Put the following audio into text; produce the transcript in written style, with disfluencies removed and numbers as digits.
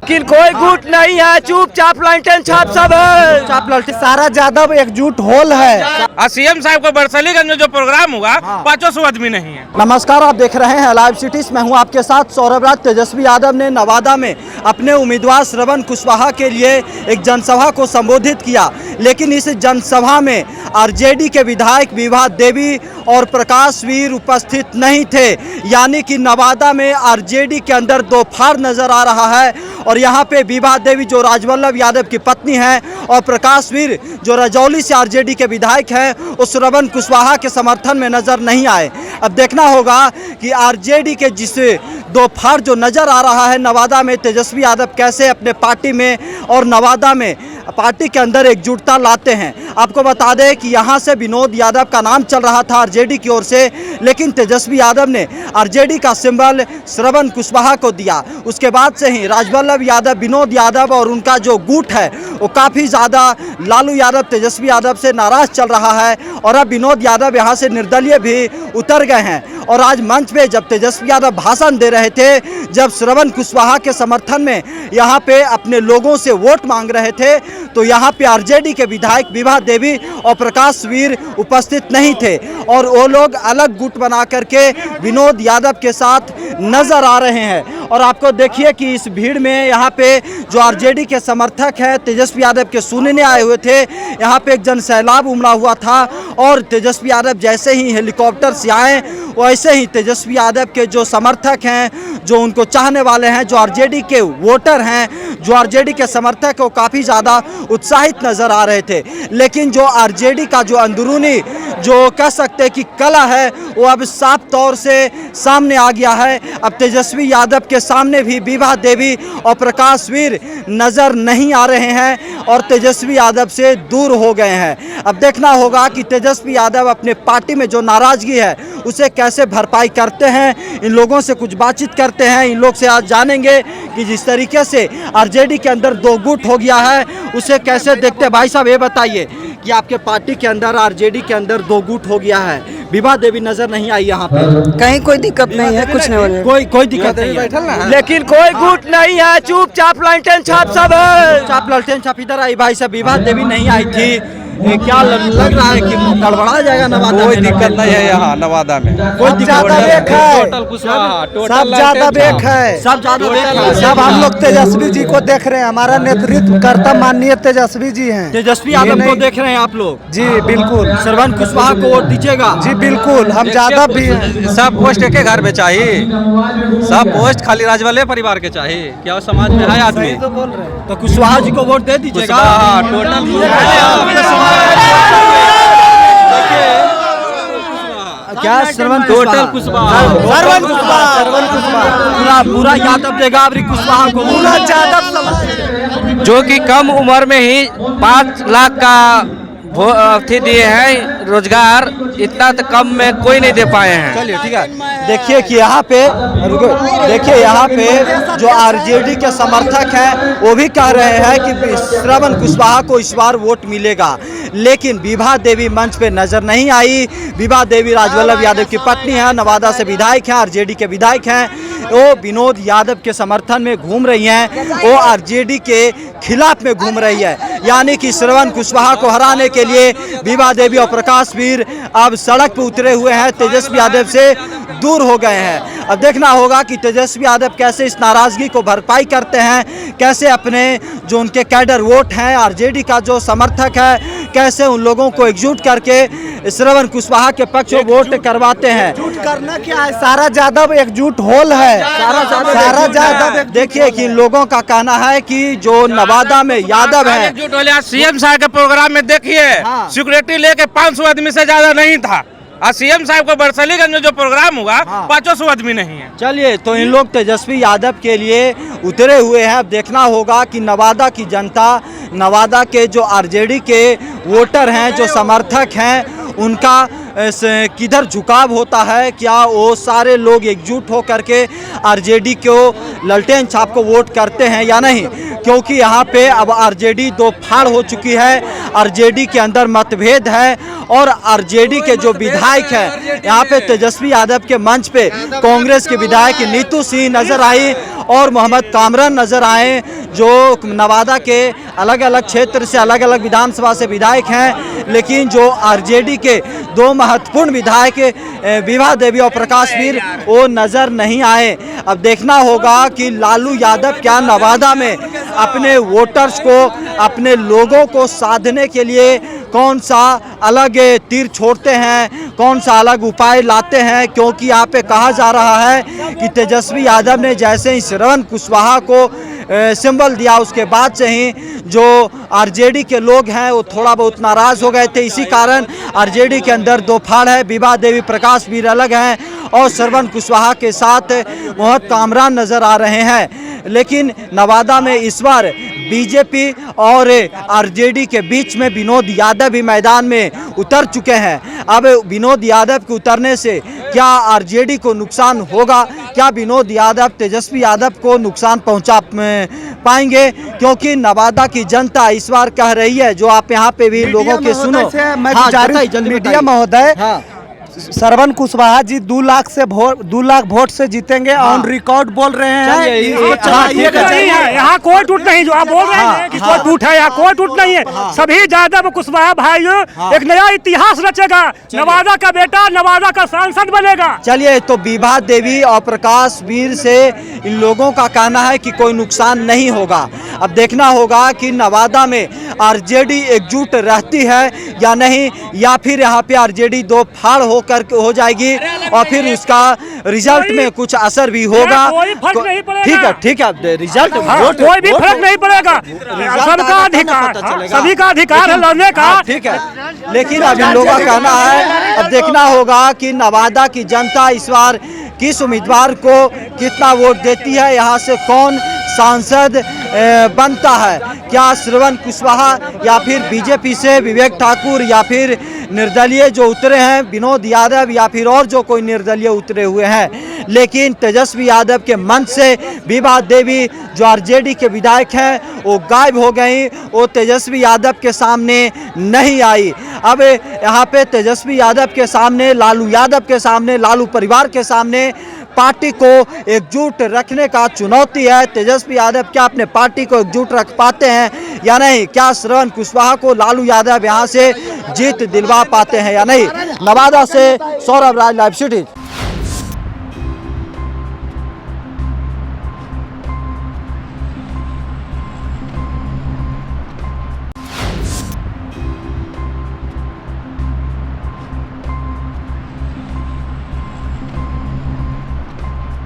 लेकिन कोई गुट नहीं है, चुपचाप लालटेन छाप सब है। चुपचाप लालटेन, सारा यादव एकजुट होल है। सीएम साहब को बरसलीगंज में जो प्रोग्राम हुआ 500 आदमी नहीं है। नमस्कार, आप देख रहे हैं लाइव सिटीज। मैं हूं आपके साथ सौरभ राज। तेजस्वी यादव ने नवादा में अपने उम्मीदवार श्रवण कुशवाहा के लिए एक जनसभा को संबोधित किया, लेकिन इस जनसभा में आरजेडी के विधायक विभा देवी और प्रकाश वीर उपस्थित नहीं थे। यानी कि नवादा में आरजेडी के अंदर दो फाड़ नजर आ रहा है और यहाँ पे विभा देवी जो राजवल्लभ यादव की पत्नी है और प्रकाश वीर जो रजौली से आरजेडी के विधायक हैं, उस श्रवण कुशवाहा के समर्थन में नजर नहीं आए। अब देखना होगा कि आरजेडी के जिस दो फाड़ जो नजर आ रहा है नवादा में, तेजस्वी यादव कैसे अपने पार्टी में और नवादा में पार्टी के अंदर एकजुटता लाते हैं। आपको बता दें कि यहाँ से विनोद यादव का नाम चल रहा था आरजेडी की ओर से, लेकिन तेजस्वी यादव ने आरजेडी का सिंबल श्रवण कुशवाहा को दिया। उसके बाद से ही राजवल्लभ यादव, विनोद यादव और उनका जो गुट है वो काफ़ी ज़्यादा लालू यादव, तेजस्वी यादव से नाराज़ चल रहा है और अब विनोद यादव यहाँ से निर्दलीय भी उतर गए हैं। और आज मंच पे जब तेजस्वी यादव भाषण दे रहे थे, जब श्रवण कुशवाहा के समर्थन में यहाँ पे अपने लोगों से वोट मांग रहे थे, तो यहाँ पे आरजेडी के विधायक विभा देवी और प्रकाश वीर उपस्थित नहीं थे और वो लोग अलग गुट बना करके विनोद यादव के साथ नजर आ रहे हैं। और आपको देखिए कि इस भीड़ में यहाँ पे जो आरजेडी के समर्थक हैं तेजस्वी यादव के सुनने आए हुए थे, यहाँ पे एक जन सैलाब उमड़ा हुआ था और तेजस्वी यादव जैसे ही हेलीकॉप्टर से आए वैसे ही तेजस्वी यादव के जो समर्थक हैं, जो उनको चाहने वाले हैं, जो आरजेडी के वोटर हैं, जो आरजेडी के समर्थक हैं, वो काफ़ी ज़्यादा उत्साहित नज़र आ रहे थे। लेकिन जो आरजेडी का जो अंदरूनी जो कह सकते हैं कि कला है, वो अब साफ तौर से सामने आ गया है। अब तेजस्वी यादव के सामने भी विभा देवी और प्रकाश वीर नज़र नहीं आ रहे हैं और तेजस्वी यादव से दूर हो गए हैं। अब देखना होगा कि तेजस्वी यादव अपने पार्टी में जो नाराज़गी है उसे कैसे भरपाई करते हैं। इन लोगों से कुछ बातचीत करते हैं, इन लोग से आज जानेंगे कि जिस तरीके से आरजेडी के अंदर दो गुट हो गया है उसे कैसे देखते हैं। भाई साहब, ये बताइए कि आपके पार्टी के अंदर आरजेडी के अंदर दो गुट हो गया है, विभा देवी नजर नहीं आई यहाँ पे। कहीं कोई दिक्कत नहीं है, कुछ नहीं हो रहा है। कोई दिक्कत नहीं है, लेकिन कोई गुट नहीं है, चुपचाप लालटेन छाप सब है। चुपचाप लालटेन छाप। इधर आई भाई साहब, विभा देवी नहीं आई थी, क्या लग रहा है कि गड़बड़ा जाएगा नवादा? कोई दिक्कत नहीं है यहाँ नवादा में, कोई दिक्कत नहीं है। सब ज्यादा बेक है, सब ज्यादा सब हम लोग तेजस्वी जी को देख रहे हैं। हमारा नेतृत्व करता माननीय तेजस्वी जी हैं। तेजस्वी यादव को देख रहे हैं आप लोग? जी बिल्कुल। श्रवण कुशवाहा को वोट दीजिएगा? जी बिल्कुल, हम ज्यादा भी सब पोस्ट के घर में चाहिए, सब पोस्ट खाली राजवल्लभ परिवार के चाहिए। क्या समाज में है आदमी तो कुशवाहा जी को वोट दे दीजिएगा। क्या श्रवण टोटल कुशवाहा, पूरा यादव देगा अभी कुशवाहा को, पूरा यादव जो कि कम उम्र में ही 5 लाख का अथी दिए हैं रोजगार, इतना तो कम में कोई नहीं दे पाए हैं। चलिए ठीक है। देखिए कि यहाँ पे यहाँ पे जो आरजेडी के समर्थक हैं वो भी कह रहे हैं कि श्रवण कुशवाहा को इस बार वोट मिलेगा, लेकिन विभा देवी मंच पे नजर नहीं आई। विभा देवी राजवल्लभ यादव की पत्नी है, नवादा से विधायक हैं, आरजेडी के विधायक हैं। वो विनोद यादव के समर्थन में घूम रही हैं, वो आरजेडी के खिलाफ में घूम रही है। यानी कि श्रवण कुशवाहा को हराने के लिए विभा देवी और प्रकाश वीर अब सड़क पर उतरे हुए हैं, तेजस्वी यादव से दूर हो गए हैं। अब देखना होगा कि तेजस्वी यादव कैसे इस नाराजगी को भरपाई करते हैं, कैसे अपने जो उनके कैडर वोट हैं, आरजेडी का जो समर्थक है, कैसे उन लोगों को एकजुट करके श्रवण कुशवाहा के पक्ष में वोट करवाते हैं। एकजुट करना क्या है, सारा यादव एकजुट होल है, सारा यादव। देखिए कि इन लोगों का कहना है कि जो नवादा में यादव है, एकजुट हो लिया। सीएम साहब के प्रोग्राम में देखिए, सिक्योरिटी लेके 500 आदमी से ज्यादा नहीं था। और सीएम साहब को बरसलीगंज में जो प्रोग्राम हुआ 500 आदमी नहीं है। चलिए, तो इन लोग तेजस्वी यादव के लिए उतरे हुए हैं। अब देखना होगा कि नवादा की जनता, नवादा के जो आरजेडी के वोटर हैं, जो समर्थक हैं, उनका किधर झुकाव होता है। क्या वो सारे लोग एकजुट हो करके आरजेडी को लालटेन छाप को वोट करते हैं या नहीं, क्योंकि यहाँ पे अब आरजेडी दो फाड़ हो चुकी है। आरजेडी के अंदर मतभेद है और आरजेडी के जो विधायक हैं, यहाँ पे तेजस्वी यादव के मंच पे कांग्रेस के विधायक नीतू सिंह नजर आई और मोहम्मद कामरान नज़र आए, जो नवादा के अलग अलग क्षेत्र से, अलग अलग विधानसभा से विधायक हैं, लेकिन जो आरजेडी के दो महत्वपूर्ण विधायक विभा देवी और प्रकाश वीर वो नज़र नहीं आए। अब देखना होगा कि लालू यादव क्या नवादा में अपने वोटर्स को, अपने लोगों को साधने के लिए कौन सा अलग तीर छोड़ते हैं, कौन सा अलग उपाय लाते हैं, क्योंकि यहाँ पे कहा जा रहा है कि तेजस्वी यादव ने जैसे ही श्रवण कुशवाहा को सिंबल दिया, उसके बाद से ही जो आरजेडी के लोग हैं वो थोड़ा बहुत नाराज़ हो गए थे। इसी कारण आरजेडी के अंदर दो फाड़ है, विभा देवी प्रकाश वीर अलग हैं और श्रवण कुशवाहा के साथ मोहम्मद कामरान नज़र आ रहे हैं। लेकिन नवादा में इस बार बीजेपी और आरजेडी के बीच में विनोद यादव भी मैदान में उतर चुके हैं। अब विनोद यादव के उतरने से क्या आरजेडी को नुकसान होगा, क्या विनोद यादव तेजस्वी यादव को नुकसान पहुंचा पाएंगे, क्योंकि नवादा की जनता इस बार कह रही है, जो आप यहाँ पे भी लोगों के सुनो। मीडिया महोदय, श्रवण कुशवाहा जी 2 लाख वोट से जीतेंगे, ऑन रिकॉर्ड बोल रहे हैं। यहाँ कोई टूट नहीं, जो आप बोल रहे हैं कि कोई टूट है, यहाँ कोई टूट नहीं है। सभी यादव कुशवाहा भाइयों एक नया इतिहास रचेगा, नवादा का बेटा नवादा का सांसद बनेगा। चलिए, तो विभा देवी और प्रकाश वीर से इन लोगों का कहना है कि कोई नुकसान नहीं होगा। अब देखना होगा कि नवादा में आरजेडी एकजुट रहती है या नहीं, या फिर यहाँ पे आरजेडी दो फाड़ हो जाएगी और फिर उसका रिजल्ट में कुछ असर भी होगा। ठीक है, रिजल्ट कोई भी फर्क नहीं पड़ेगा, सबका अधिकार, सभी का अधिकार है लड़ने का। ठीक है, लेकिन अब इन लोगों का कहना है, अब देखना होगा कि नवादा की जनता इस बार किस उम्मीदवार को कितना वोट देती है, यहाँ से कौन सांसद बनता है, क्या श्रवण कुशवाहा या फिर बीजेपी से विवेक ठाकुर या फिर निर्दलीय जो उतरे हैं विनोद यादव या फिर और जो कोई निर्दलीय उतरे हुए हैं। लेकिन तेजस्वी यादव के मंच से विभा देवी जो आरजेडी के विधायक हैं वो गायब हो गई, वो तेजस्वी यादव के सामने नहीं आई। अब यहाँ पे तेजस्वी यादव के सामने, लालू यादव के सामने, लालू परिवार के सामने पार्टी को एकजुट रखने का चुनौती है। तेजस्वी यादव क्या अपने पार्टी को एकजुट रख पाते हैं या नहीं, क्या श्रवण कुशवाहा को लालू यादव यहाँ से जीत दिलवा पाते हैं या नहीं। नवादा से सौरभ राज, लाइव सिटी।